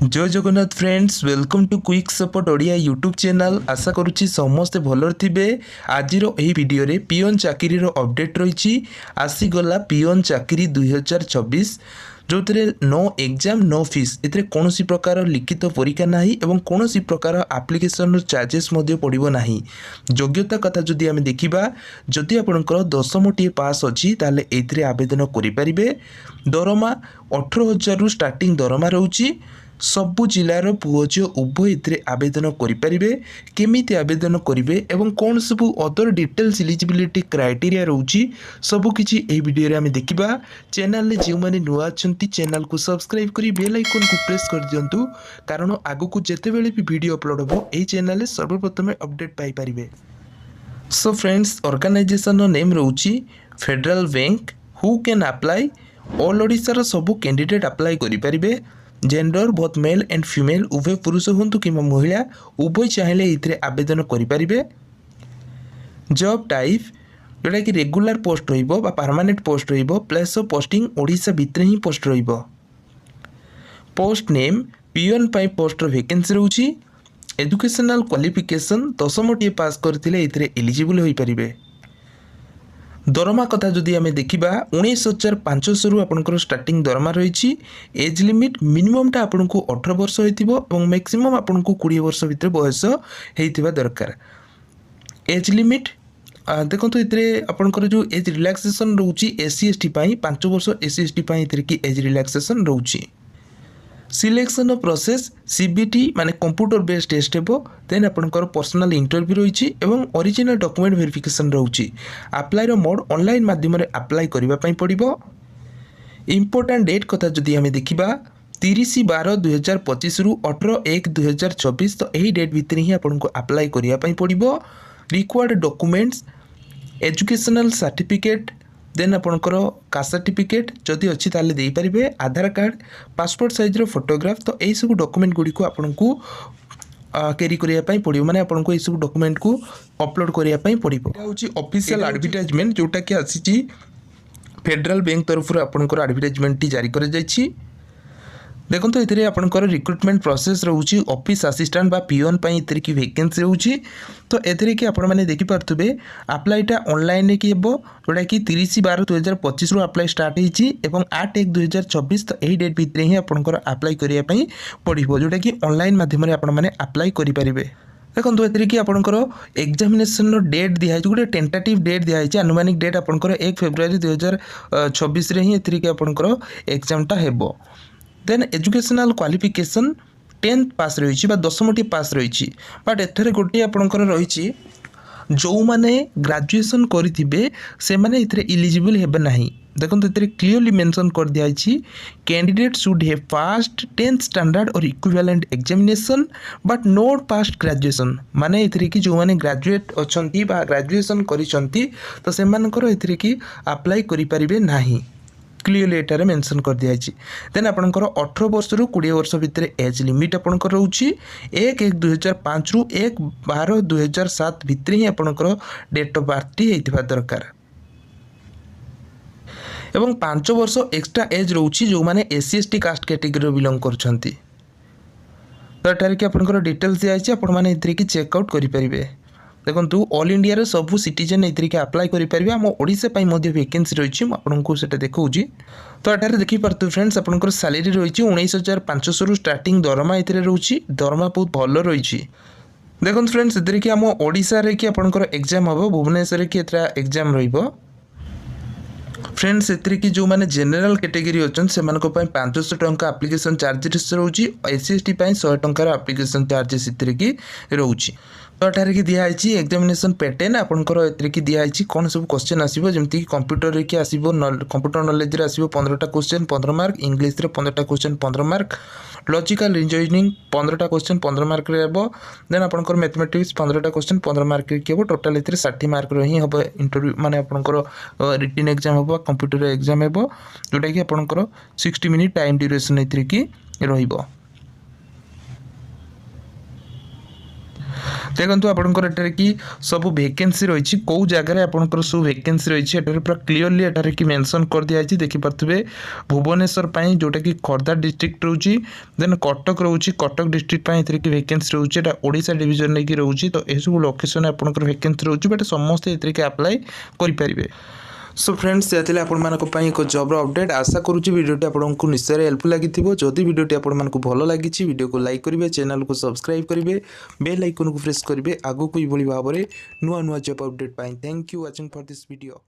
जय Jagannath friends, welcome to quick support Odia YouTube channel. आशा करुच्ची समस्ते भलर थे। आज वीडियो रे पिओन चाकरी अपडेट रही। आसीगला पिओन चाकरी 2024 जो नो एग्जाम नो फीस, ए कौन प्रकार लिखित परीक्षा ना और कौन प्रकार आप्लिकेसन चार्जेस पड़ो ना। योग्यता कथा जदि आम देखा, जदि आपंकर 10टी पास अच्छी ताले ए आवेदन करें। दरमा 18,000 स्टार्टिंग दरमा रोचे। सबु जिलार पुओ झील उभय आवेदन करेंगे। केमिति आवेदन करेंगे और कौन सब अदर डिटेल्स इलिजिबिलिटी क्राइटेरिया रोची सबकिछि एही वीडियो रे आमे देखिबा। चैनल जो मैंने नुआ अच्छा चैनल को सब्सक्राइब करी बेल आइकन को प्रेस कर दिंतु, कारण आगु को जिते बेले भी वीडियो अपलोड हो यही चैनल सर्वप्रथम अपडेट पाई परिबे। सो फ्रेंड्स, ऑर्गेनाइजेशन नेम रोची Federal Bank. Who can apply? All Odisha सबु कैंडिडेट अप्लाई करि परिबे। Gender both male and female, उभय पुरुष हूँ कि महिला उभय चाहिए ये आवेदन करेंगे। जॉब टाइप जोटा कि रेगुलर पोस्ट रहा परमानेंट पोस्ट रहा। प्लेस ऑफ पोस्टिंग ओडिशा भितर ही पोस्ट रहा। पोस्ट नेम पिओन पाई पोस्ट वैकेंसी रोची। एजुकेशनल क्वालिफिकेशन 10टी पास करथिले इतरे एलिजिबल होई परिबे। दरमा कथा जदि आम देखा 19,500 रु आपंकर स्टार्टिंग दरमा रही। एज लिमिट मिनिममटा आपन को 18 वर्ष हो मैक्सिमम आपन को 20 वर्ष भितर बयस होता दरकार। एज लिमिट देखो ये आपंकर जो एज रिलैक्सेशन रोची SC ST 5 वर्ष SC ST की एज रिलैक्सेशन रोची। सिलेक्शन प्रोसेस CBT माने कंप्यूटर बेस्ड टेस्ट हेबो। देन आपनकर पर्सनल इंटरव्यू रही और ओरिजिनल डॉक्यूमेंट वेरिफिकेशन रोची। अप्लाई रो मोड ऑनलाइन माध्यम रे अप्लाई करिबा पई पड़िबो। इंपोर्टेंट डेट कथा जदि हमें देखिबा 30/12/2025 रु 18/1/2024, तो यही डेट भितर ही आपनको अप्लाई करिया पई पड़िबो। Required documents educational certificate, then आपंकर कास्ट सर्टिफिकेट जदि अच्छी ताले दे पारिबे। Aadhaar card, passport size photograph, तो यही सब डॉक्यूमेंट गुड़ी को आपको कैरी करने पड़ो। माने आपको ये सब डॉक्यूमेंट को अपलोड करने पड़ो। ऑफिशियल एडवर्टाइजमेंट जोटा कि आसी फेडरल बैंक तरफ आपंकर एडवर्टाइजमेंट जारी कर जाइछि। देखो तो ये आपंकर रिक्रुटमेंट प्रोसेस रोची ऑफिस असिस्टेंट बा पिओन इतर की वैकेंसी रोची। तो एथिरे कि आपण माने देखि पारथुबे अप्लाईटा ऑनलाइन की हेबो, जोटा कि 30/12/2025 रु अप्लाई स्टार्ट होईची एवं 8/1/2024, तो यही डेट भितर ही आपंकर अप्लाई करिया पई पड़िबो, जोटा कि ऑनलाइन माध्यम रे आपण माने अप्लाई करि परिबे। देखो ये कि आपंकर एग्जामिनेशन डेट दिखाई गोटे टेंटाटिव डेट दिखाई। आनुमानिक डेट आपंकर 1 फेब्रुआरी 2026 रे ही एथिरे कि आपंकर एग्जामटा हेबो। देन एजुकेशनल क्वालिफिकेशन 10th पास रही 10टी पास रही। बट एथरे गोटे आपंकर रही जो मैंने ग्रेजुएशन करेंगे से मैंने इलिजिबल हेबे नहीं। देखो ये क्लीयरली मेंशन कर दिखाई candidate should have passed 10th standard और equivalent examination but not passed graduation. माने ये कि जो मैंने ग्रेजुएट अच्छा ग्रेजुएशन करिसंती तो से मानकर कि अप्लाई करें ना। क्लीयरली एटारे मेंशन कर दिखाई। देन आपंकर 18 वर्ष रु 20 वर्ष भितर एज लिमिट आपंकर रोची। 1/1/2005 रु 1/12/2007 भितर ही आपंकर डेट ऑफ बर्थ होता दरकार। एवं 5 वर्ष एक्स्ट्रा एज रोची जो मैंने SC ST caste category belong करछंती। तो एटारे कि आपंकर डिटेल्स दिखाई आपण माने इतरे कि चेकआउट करि परिबे। देखो ऑल इंडिया सबू सिटीजन ये अप्लाई करेंगे। आम ओडिशा वैकेंसी रही आपको देखा। तो एटार देखिए फ्रेंड्स आपंकर सैलरी रही 19,500 रु स्टार्टिंग दरमा ये रोची। दरमा बहुत भल रही। देखो फ्रेंड्स ये कि आम ओडिशा रे कि आपंकर एग्जाम हम भुवनेश्वर कि एग्जाम रहिबो। फ्रेंड्स एथरे कि जो मैंने जनरल कैटेगरी अच्छा से 500 टंका एप्लिकेशन चार्जेस रोची। SC ST 100 टंकार एप्लिकेशन चार्जेस की रोची। तो एठार कि दिखाई एग्जामिनेशन पैटर्न आपंकर एथरे कि दिखाई कौन सब क्वेश्चन आसीबो, जेमति कि कंप्यूटर रे कि आसीबो कंप्यूटर नॉलेज रे आसीबो 15टा क्वेश्चन 15 मार्क, इंग्लिश रे 15टा क्वेश्चन 15 मार्क, लॉजिकल रीजनिंग 15टा क्वेश्चन 15 मार्क रे हेबो। देन आपंकर मैथमेटिक्स 15टा क्वेश्चन 15 मार्क रे हेबो। टोटल एथरे 60 मार्क रे ही हेबो इंटरव्यू माने आपंकर रिटन एग्जाम हेबो कंप्यूटर एग्जाम हेबो, जोटा कि आपंकर 60 मिनिट टाइम ड्यूरेशन एथरे कि रहिबो। देखो आपंकर एटारे कि सब वैकेंसी रही कौ जगार आपंकर सब वैकेंसी रही है पूरा क्लीयरली एटारे कि मेंशन कर दिया देखिपे भुवनेश्वर जोटा कि खोर्धा डिस्ट्रिक्ट रोचे देन कटक रोचे कटक डिस्ट्रिक्ट कि वैकेंसी रोचे ओडिशा डिविजन नहीं रोचे तो यह सब लोकेशन आपंकर वैकेंसी रोचे बट समस्ते ये अप्लाई करेंगे। सो फ्रेंड्स ये आपण एक जॉब अपडेट आशा करुँच भिडियोटी आपको निश्चय हेल्पफुल लगी जदि भिडियोटी आपको भल लगी वीडियो को लाइक करेंगे चैनल को सब्सक्राइब करेंगे बेल आइकन को प्रेस करेंगे आगू को भाव में नुआ नुआ job update pi. Thank you watching for this video.